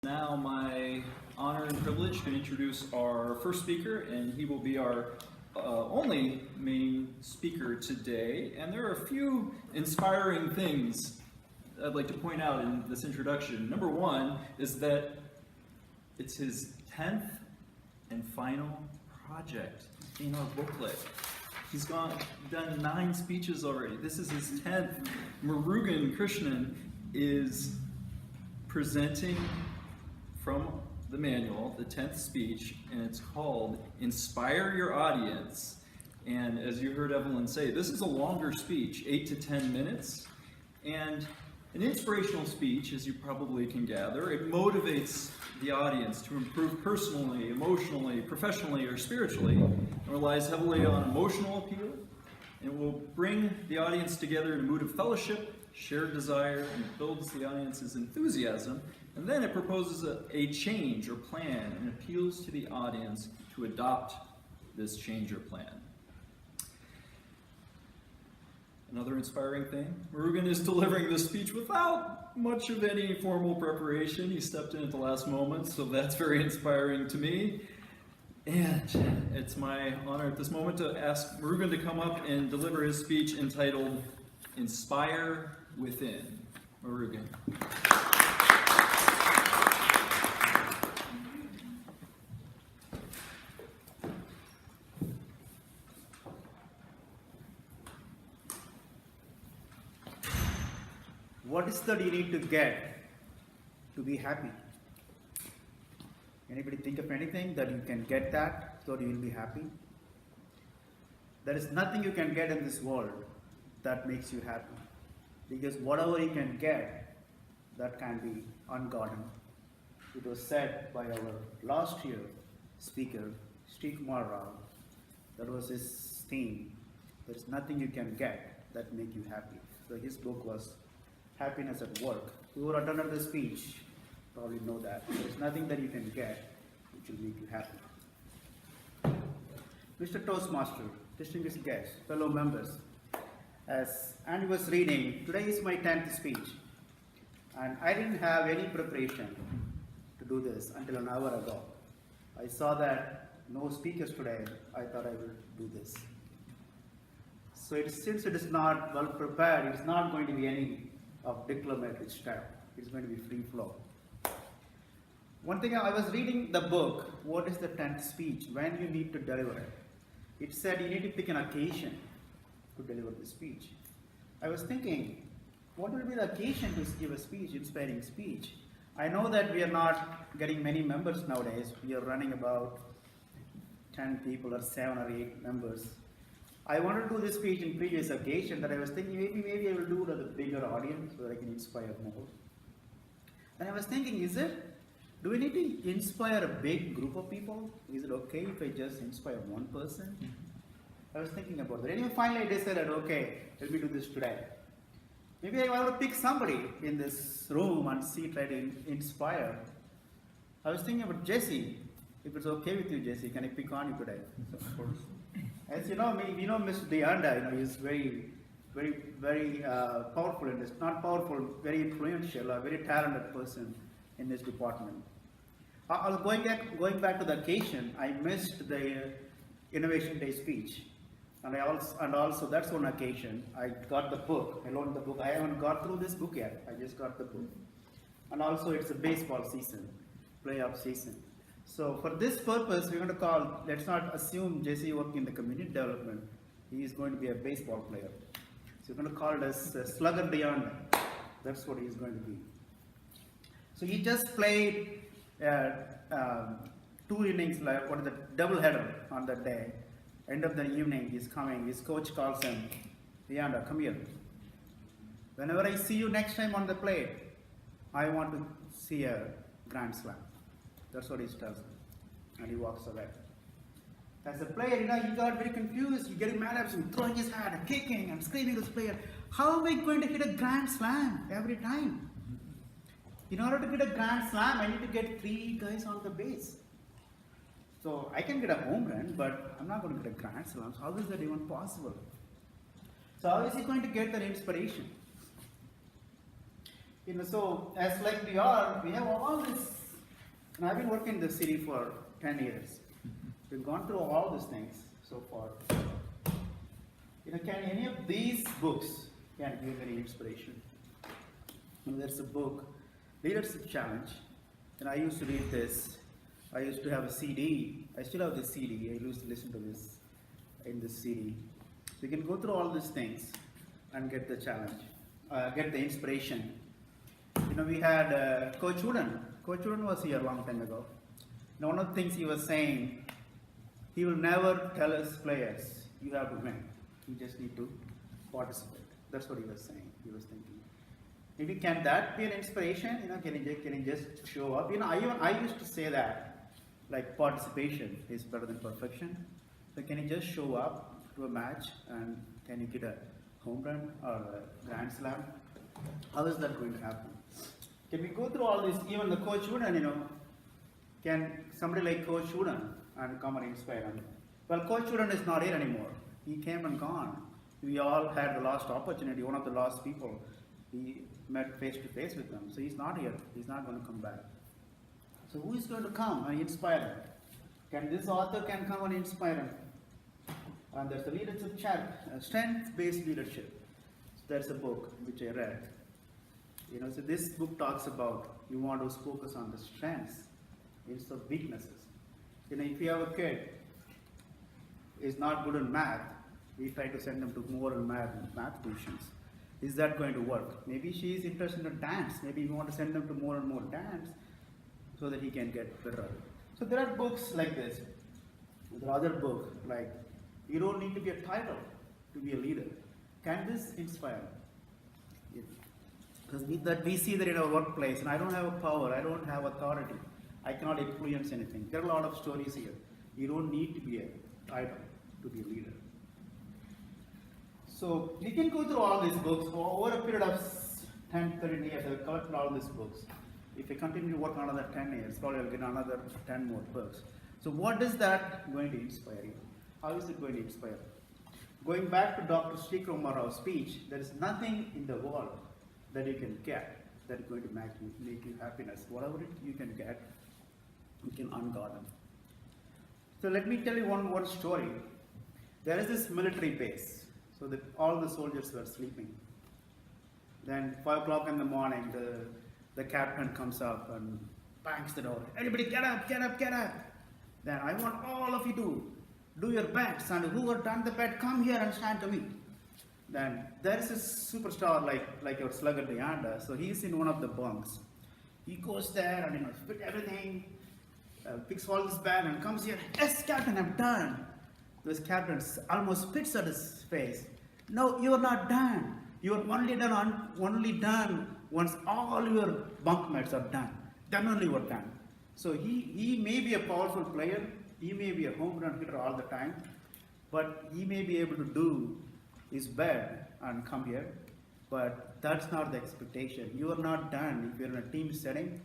Now my honor and privilege to introduce our first speaker, and he will be our only main speaker today. And there are a few inspiring things I'd like to point out in this introduction. Number one is that it's his 10th and final project in our booklet. He's done 9 speeches already. This is his 10th. MuruganSpeech10 is presenting from the manual, the 10th speech, and it's called Inspire Your Audience. And as you heard Evelyn say, this is a longer speech, 8 to 10 minutes. And an inspirational speech, as you probably can gather, it motivates the audience to improve personally, emotionally, professionally, or spiritually. It relies heavily on emotional appeal, and it will bring the audience together in a mood of fellowship, shared desire, and it builds the audience's enthusiasm. And then it proposes a change or plan and appeals to the audience to adopt this change or plan. Another inspiring thing, Murugan is delivering this speech without much of any formal preparation. He stepped in at the last moment, so that's very inspiring to me. And it's my honor at this moment to ask Murugan to come up and deliver his speech entitled Inspire Within. Murugan. What is that you need to get to be happy? Anybody think of anything that you can get that so you will be happy? There is nothing you can get in this world that makes you happy. Because whatever you can get, that can be ungodly. It was said by our last year speaker, Sri Kumar Rao. That was his theme. There is nothing you can get that make you happy. So his book was Happiness at Work. Who have attended the speech probably know that. There's nothing that you can get which will make you happy. Mr. Toastmaster, distinguished guests, fellow members, as Andy was reading, today is my 10th speech. And I didn't have any preparation to do this until an hour ago. I saw that no speakers today. I thought I would do this. So since it is not well prepared, it's not going to be any of declamatory style. It's going to be free flow. One thing, I was reading the book, What is the 10th Speech? When you need to deliver it. It said you need to pick an occasion to deliver the speech. I was thinking, what will be the occasion to give a speech, inspiring speech? I know that we are not getting many members nowadays. We are running about 10 people or 7 or 8 members. I wanted to do this speech in previous occasion that I was thinking maybe I will do it at a bigger audience so that I can inspire more. And I was thinking, do we need to inspire a big group of people? Is it okay if I just inspire one person? I was thinking about that. Anyway, finally I decided, okay, let me do this today. Maybe I want to pick somebody in this room and try to inspire. I was thinking about Jesse. If it's okay with you, Jesse, can I pick on you today? So, of course. As you know, Mr. Deanda, he's very powerful in this. Not powerful, very influential, a very talented person in this department. Going back to the occasion, I missed the Innovation Day speech. And also that's one occasion. I got the book. I loaned the book. I haven't got through this book yet. I just got the book. And also it's a baseball season, playoff season. So for this purpose, we're going to call, let's not assume Jesse working in the community development. He is going to be a baseball player. So we're going to call it as Slugger Deanda. That's what he's going to be. So he just played 2 innings, like what is the doubleheader on that day. End of the evening, he's coming. His coach calls him, Deanda, come here. Whenever I see you next time on the plate, I want to see a grand slam. That's what he tells him. And he walks away. As a player, he got very confused. He getting mad at him, throwing his hat and kicking and screaming at his player. How am I going to hit a grand slam every time? In order to get a grand slam, I need to get 3 guys on the base. So I can get a home run, but I'm not going to get a grand slam. So how is that even possible? So how is he going to get that inspiration? So as like we have all these And I've been working in the city for 10 years. We've gone through all these things so far. Can any of these books can give any inspiration? And there's a book, Leadership Challenge, and I used to read this. I used to have a CD. I still have the CD. I used to listen to this in this CD. So you can go through all these things and get the challenge, get the inspiration. We had Coach Wooden. Coach Wooden was here a long time ago. Now, one of the things he was saying, he will never tell his players, you have to win. You just need to participate. That's what he was saying. He was thinking. Maybe can that be an inspiration? Can you just show up? I used to say that, like participation is better than perfection. So can you just show up to a match and can you get a home run or a grand slam? How is that going to happen? Can we go through all this? Even the Coach Wooden, can somebody like Coach Wooden and come and inspire him? Well, Coach Wooden is not here anymore. He came and gone. We all had the last opportunity. One of the last people, we met face to face with him. So he's not here. He's not going to come back. So who is going to come and inspire him? Can this author come and inspire him? And there's the leadership chat, strength-based leadership. So there's a book which I read. So this book talks about you want to focus on the strengths instead of weaknesses. If you have a kid is not good in math, we try to send them to more math tuitions. Is that going to work? Maybe she is interested in dance. Maybe we want to send them to more and more dance so that he can get better. So there are books like this. There are other books like you don't need to be a title to be a leader. Can this inspire? Because we see that in our workplace, and I don't have a power, I don't have authority, I cannot influence anything. There are a lot of stories here. You don't need to be a title to be a leader. So you can go through all these books over a period of 10, 13 years. I will collect all these books. If I continue to work on another 10 years, probably I'll get another 10 more books. So what is that going to inspire you? How is it going to inspire? Going back to Dr. Sri Kumar Rao's speech, there is nothing in the world that you can get that is going to make you happiness. Whatever you can get, you can ungarden. So let me tell you one story. There is this military base. So that all the soldiers were sleeping. Then 5 o'clock in the morning, the captain comes up and bangs the door. Everybody get up, get up, get up. Then I want all of you to do your bets, and who have done the bet, come here and stand to me. Then there is a superstar like your slugger Deanda. So he's in one of the bunks. He goes there and spit everything, picks all this bag and comes here. Yes, captain, I'm done. This captain almost spits at his face. No, you are not done. You are only done once all your bunkmates are done. Then only you are done. So he may be a powerful player. He may be a home run hitter all the time. But he may be able to do his bed and come here. But that's not the expectation. You are not done if you're in a team setting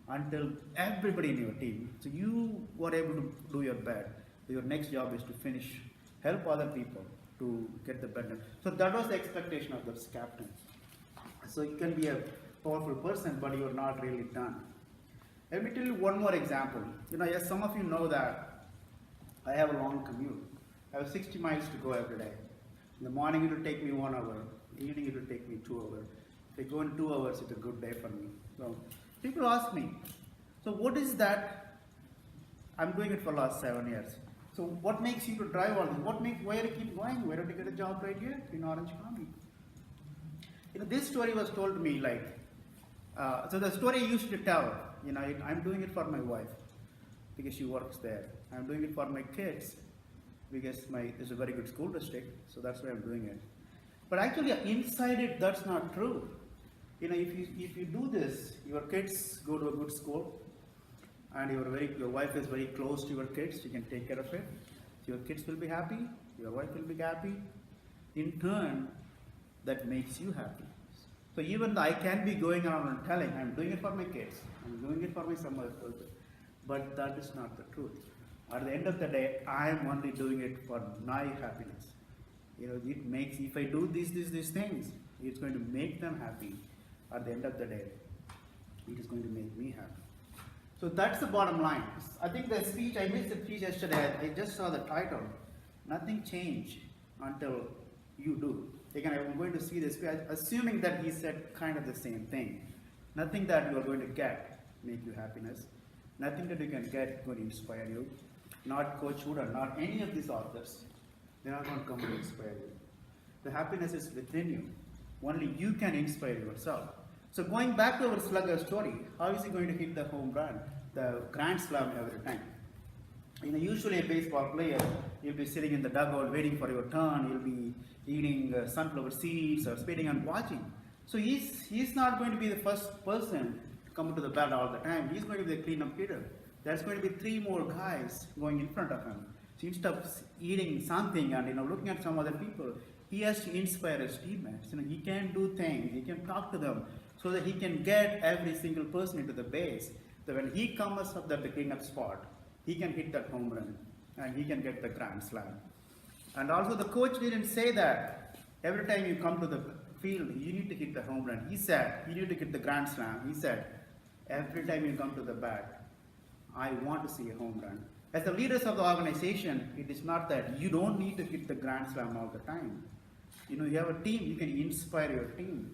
until everybody in your team. So you were able to do your bed. Your next job is to finish, help other people to get the better. So that was the expectation of this captain. So you can be a powerful person, but you are not really done. Let me tell you one more example. Yes, some of you know that I have a long commute. I have 60 miles to go every day. In the morning it will take me 1 hour. In the evening it will take me 2 hours. If I go in 2 hours, it's a good day for me. So people ask me, so what is that? I'm doing it for the last 7 years. So what makes you to drive all this? Why do you keep going? Why don't you get a job right here in Orange County? This story was told to me so the story I used to tell, I'm doing it for my wife because she works there. I'm doing it for my kids because it's a very good school district, so that's why I'm doing it. But actually inside it, that's not true. If you do this, your kids go to a good school, and your wife is very close to your kids, you can take care of it. Your kids will be happy, your wife will be happy. In turn, that makes you happy. So even though I can be going around and telling, I'm doing it for my kids, I'm doing it for my some other person, but that is not the truth. At the end of the day, I am only doing it for my happiness. It makes, if I do these things, it's going to make them happy. At the end of the day, it is going to make me happy. So that's the bottom line. I think the speech, I missed the speech yesterday, I just saw the title. Nothing changed until you do. Again, I'm going to see this speech, assuming that he said kind of the same thing. Nothing that you are going to get make you happiness. Nothing that you can get going to inspire you. Not Coach Wood or not any of these authors. They are not going to come to inspire you. The happiness is within you. Only you can inspire yourself. So going back to our slugger story, how is he going to hit the home run, the grand slam every time? Usually a baseball player, you'll be sitting in the dugout waiting for your turn, you'll be eating sunflower seeds or spitting and watching. So he's not going to be the first person to come to the bat all the time. He's going to be the cleanup hitter. There's going to be 3 more guys going in front of him. So instead of eating something and looking at some other people, he has to inspire his teammates. He can do things, he can talk to them so that he can get every single person into the base. So when he comes up at the cleanup spot, he can hit that home run and he can get the grand slam. And also the coach didn't say that every time you come to the field, you need to hit the home run. He said, you need to hit the grand slam. He said, every time you come to the bat, I want to see a home run. As the leaders of the organization, it is not that you don't need to hit the grand slam all the time. You have a team, you can inspire your team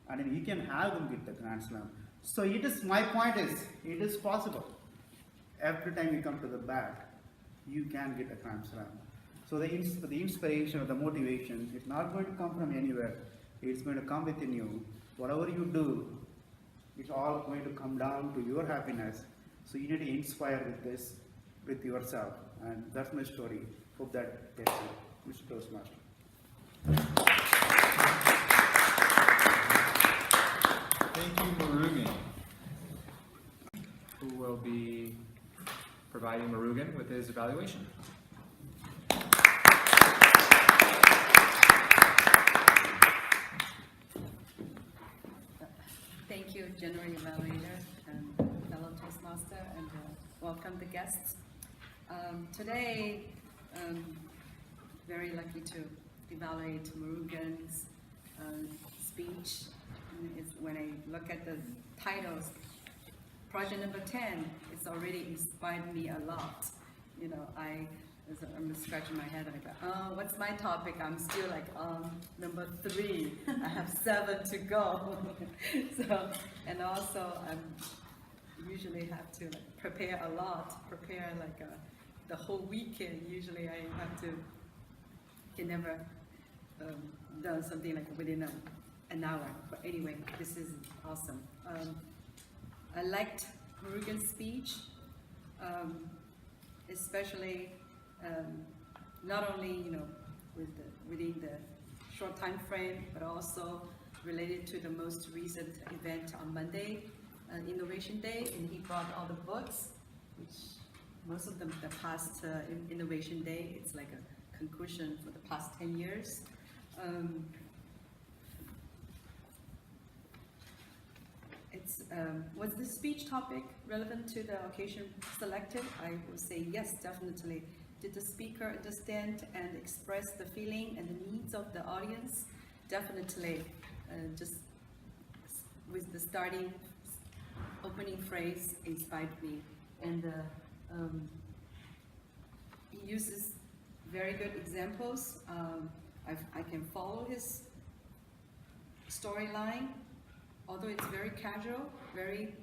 and you can have them hit the grand slam. So my point is, it is possible. Every time you come to the bat, you can get a grand slam. So the inspiration or the motivation is not going to come from anywhere. It's going to come within you. Whatever you do, it's all going to come down to your happiness. So you need to inspire with this, with yourself. And that's my story. Hope that gets you, Mr. Toastmaster. Thank you, Murugan, who will be providing Murugan with his evaluation. Thank you, General Evaluator and fellow Toastmaster, and welcome the guests. Today, very lucky to evaluate Murugan's speech. When I look at the titles, project number 10, it's already inspired me a lot. I'm scratching my head and I go, what's my topic? I'm still like number 3. I have 7 to go. And also I usually have to prepare a lot, the whole weekend. Usually I have to, can never done something like within an hour. But anyway, this is awesome. I liked Murugan's speech, especially not only within the short time frame, but also related to the most recent event on Monday, Innovation Day, and he brought all the books, which most of them the past Innovation Day, it's like a conclusion for the past 10 years. Was this speech topic relevant to the occasion selected? I would say yes, definitely. Did the speaker understand and express the feeling and the needs of the audience? Definitely. Just with the opening phrase inspired me. And he uses very good examples. I can follow his storyline. Although it's very casual, very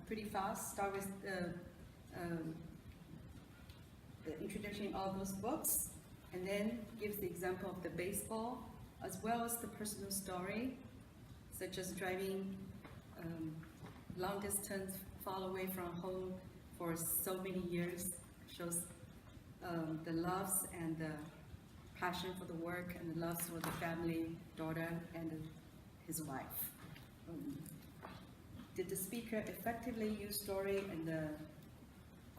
pretty fast. Start with introducing all those books, and then gives the example of the baseball, as well as the personal story, such as driving long distance, far away from home for so many years. Shows the loves and the passion for the work, and the loves for the family, daughter, and his wife. Did the speaker effectively use story and the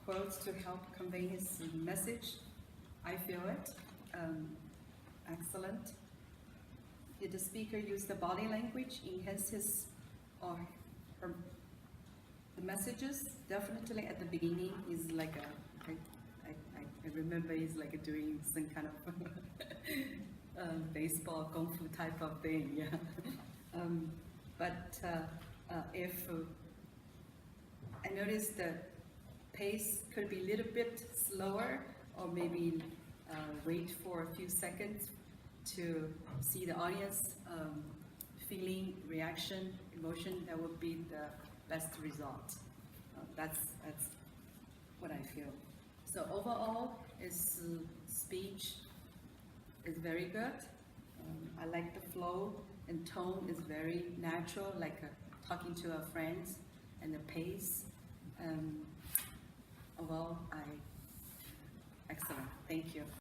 quotes to help convey his message? I feel it. Excellent. Did the speaker use the body language, enhance his or her the messages? Definitely at the beginning, he's like I remember he's like doing some kind of baseball kung fu type of thing. Yeah. But if I noticed the pace could be a little bit slower, or maybe wait for a few seconds to see the audience feeling, reaction, emotion. That would be the best result. That's what I feel. So overall, his speech is very good. I like the flow and tone is very natural, like talking to a friend, and the pace. Overall, excellent. Thank you.